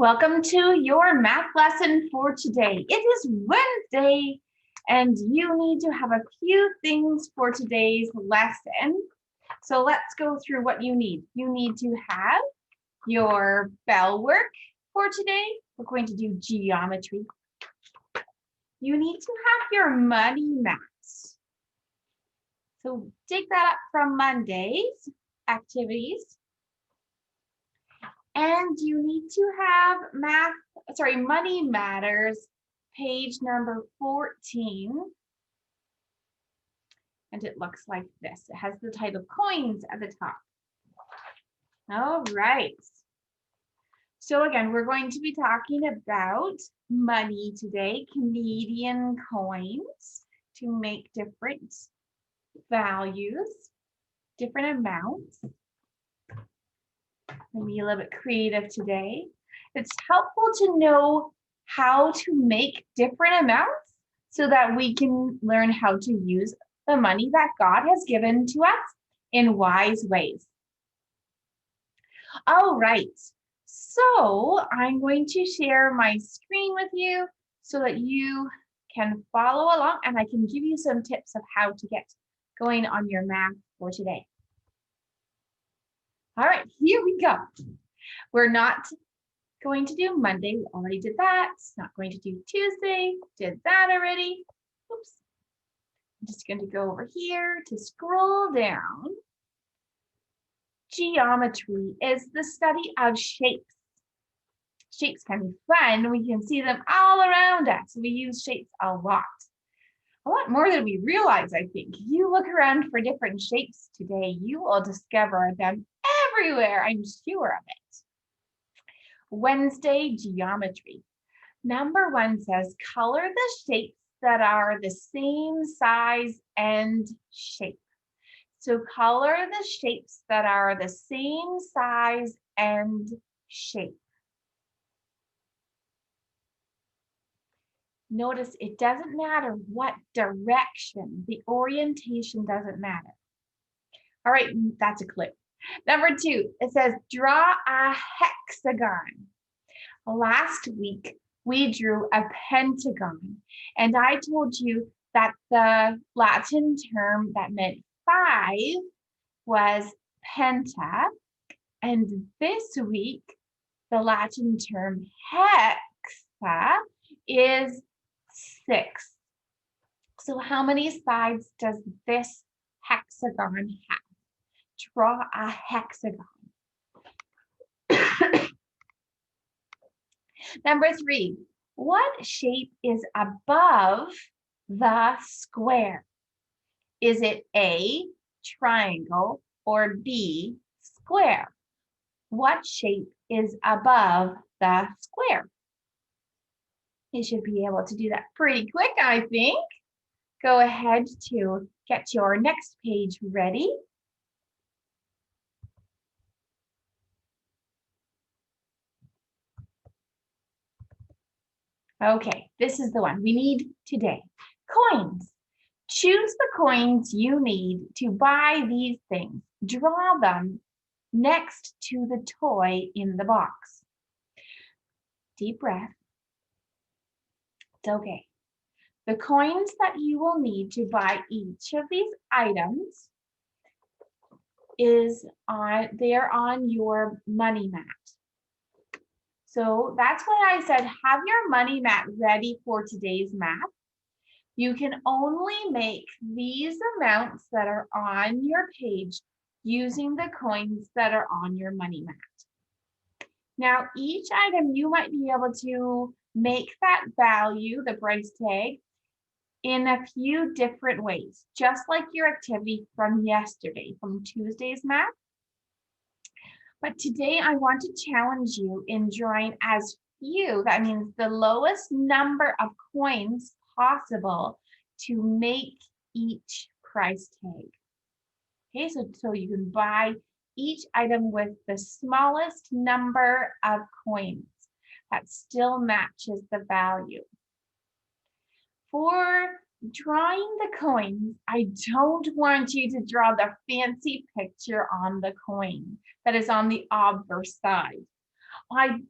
Welcome to your math lesson for today. It is Wednesday, and you need to have a few things for today's lesson. So let's go through what you need. You need to have your bell work for today. We're going to do geometry. You need to have your money maths. So dig that up from Monday's activities. And you need to have Money Matters, page number 14. And it looks like this. It has the title Coins at the top. All right. So again, we're going to be talking about money today, Canadian coins, to make different values, different amounts. We'll be a little bit creative today. It's helpful to know how to make different amounts so that we can learn how to use the money that God has given to us in wise ways. All right, so I'm going to share my screen with you so that you can follow along and I can give you some tips of how to get going on your math for today. All right, here we go. We're not going to do Monday. We already did that. Not going to do Tuesday. Did that already. Oops. I'm just going to go over here to scroll down. Geometry is the study of shapes. Shapes can be fun. We can see them all around us. We use shapes a lot more than we realize, I think. You look around for different shapes today, you will discover them everywhere, I'm sure of it. Wednesday geometry. Number 1 says, color the shapes that are the same size and shape. So color the shapes that are the same size and shape. Notice it doesn't matter what direction, the orientation doesn't matter. All right, that's a clue. Number 2, it says draw a hexagon. Last week, we drew a pentagon, and I told you that the Latin term that meant 5 was penta, and this week, the Latin term hexa is 6. So how many sides does this hexagon have? Draw a hexagon. Number 3, what shape is above the square? Is it A, triangle, or B, square? What shape is above the square? You should be able to do that pretty quick, I think. Go ahead to get your next page ready. Okay, this is the one we need today. Coins. Choose the coins you need to buy these things. Draw them next to the toy in the box. Deep breath. It's okay. The coins that you will need to buy each of these items they're on your money mat. So that's why I said have your money mat ready for today's math. You can only make these amounts that are on your page using the coins that are on your money mat. Now, each item you might be able to make that value, the price tag, in a few different ways, just like your activity from yesterday, from Tuesday's math. But today I want to challenge you in drawing as few, that means the lowest number of coins possible to make each price tag. Okay, so you can buy each item with the smallest number of coins that still matches the value. For drawing the coins, I don't want you to draw the fancy picture on the coin that is on the obverse side. I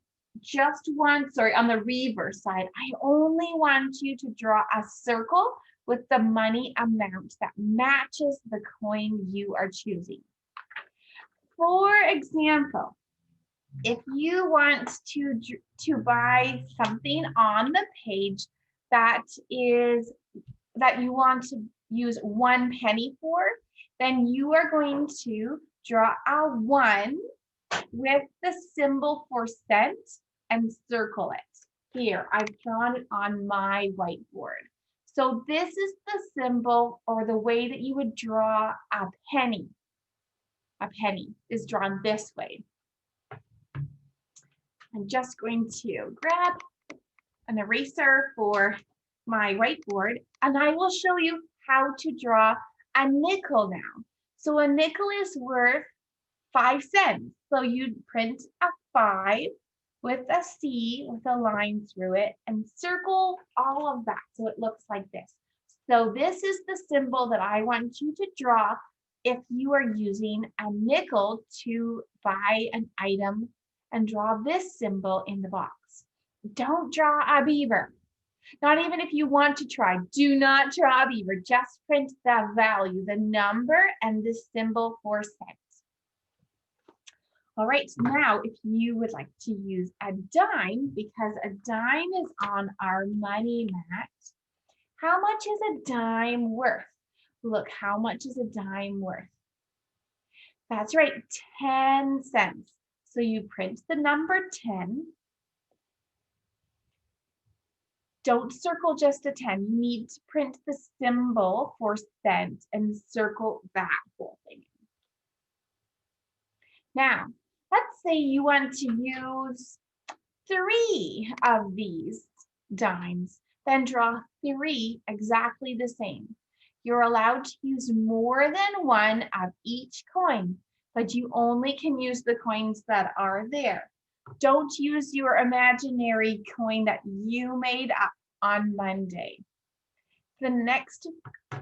just one, sorry, on the reverse side, I only want you to draw a circle with the money amount that matches the coin you are choosing. For example, if you want to buy something on the page that you want to use 1 penny for, then you are going to draw a 1 with the symbol for cent and circle it. Here, I've drawn it on my whiteboard. So this is the symbol or the way that you would draw a penny. A penny is drawn this way. I'm just going to grab an eraser for my whiteboard, and I will show you how to draw a nickel now. So a nickel is worth 5 cents. So you'd print a 5 with a C with a line through it and circle all of that so it looks like this. So this is the symbol that I want you to draw if you are using a nickel to buy an item, and draw this symbol in the box. Don't draw a beaver. Not even if you want to try, do not draw a beaver. Just print the value, the number, and the symbol for cents. All right, now if you would like to use a dime, because a dime is on our money mat, how much is a dime worth? Look, how much is a dime worth? That's right, 10 cents. So you print the number 10. Don't circle just a 10. You need to print the symbol for cent and circle that whole thing. Now, let's say you want to use 3 of these dimes, then draw 3 exactly the same. You're allowed to use more than 1 of each coin, but you only can use the coins that are there. Don't use your imaginary coin that you made up on Monday. The next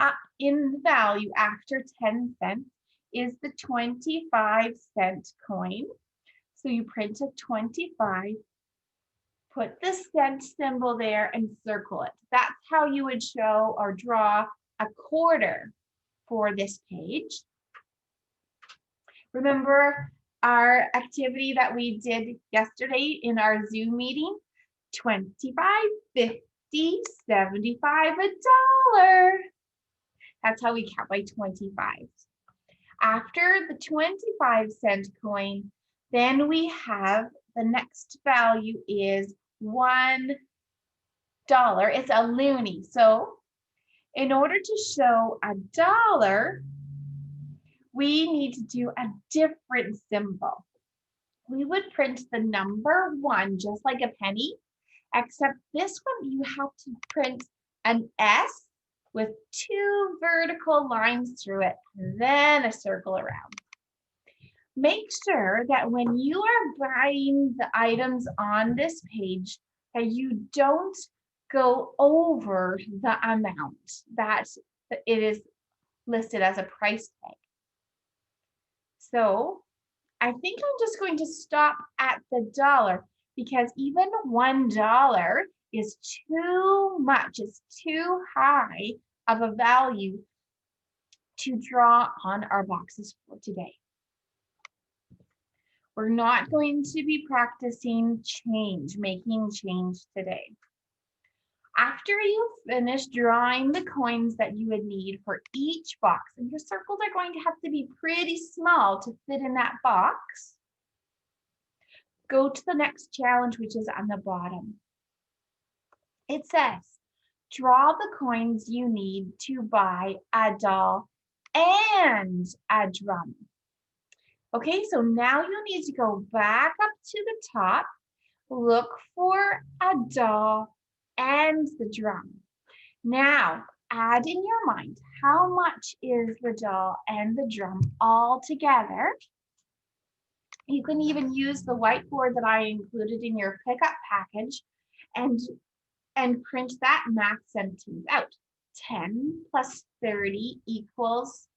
up in value after 10 cents is the 25-cent coin. So you print a 25, put the cent symbol there and circle it. That's how you would show or draw a quarter for this page. Remember our activity that we did yesterday in our Zoom meeting? 25, 50, 75, $1. That's how we count by 25. After the 25-cent coin, then we have the next value is $1. It's a loonie. So in order to show $1, we need to do a different symbol. We would print the number 1 just like a penny, except this one you have to print an S with 2 vertical lines through it, and then a circle around. Make sure that when you are buying the items on this page, that you don't go over the amount that it is listed as a price tag. So I think I'm just going to stop at the dollar, because even $1 is too much, it's too high of a value to draw on our boxes for today. We're not going to be practicing making change today. After you finish drawing the coins that you would need for each box, and your circles are going to have to be pretty small to fit in that box, go to the next challenge, which is on the bottom. It says, draw the coins you need to buy a doll and a drum. Okay, so now you need to go back up to the top, look for a doll and the drum. Now, add in your mind, how much is the doll and the drum all together? You can even use the whiteboard that I included in your pickup package and print that math sentence out. 10 plus 30 equals,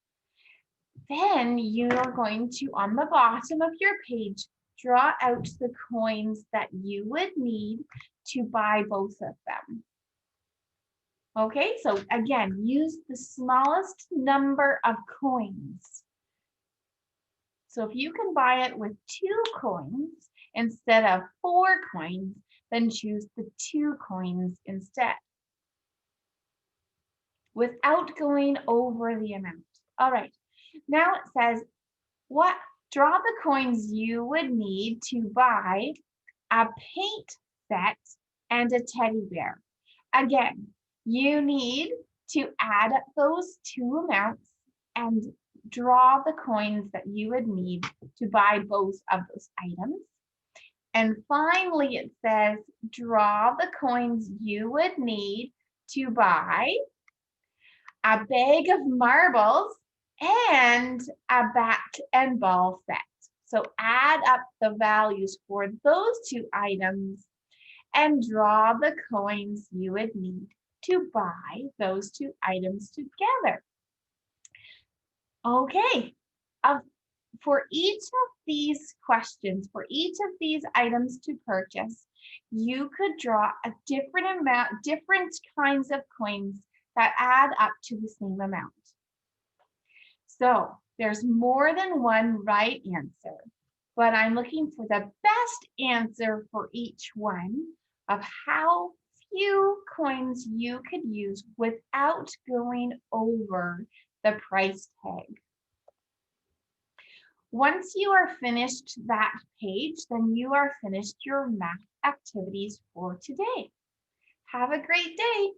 then you're going to, on the bottom of your page, draw out the coins that you would need to buy both of them. Okay, so again, use the smallest number of coins. So if you can buy it with 2 coins instead of 4 coins, then choose the 2 coins instead, without going over the amount. All right, now it says, draw the coins you would need to buy a paint set and a teddy bear. Again, you need to add up those 2 amounts and draw the coins that you would need to buy both of those items. And finally, it says, draw the coins you would need to buy a bag of marbles and a bat and ball set. So add up the values for those 2 items and draw the coins you would need to buy those 2 items together. Okay, for each of these questions, for each of these items to purchase, you could draw a different amount, different kinds of coins that add up to the same amount. So there's more than one right answer, but I'm looking for the best answer for each one of how few coins you could use without going over the price tag. Once you are finished that page, then you are finished your math activities for today. Have a great day.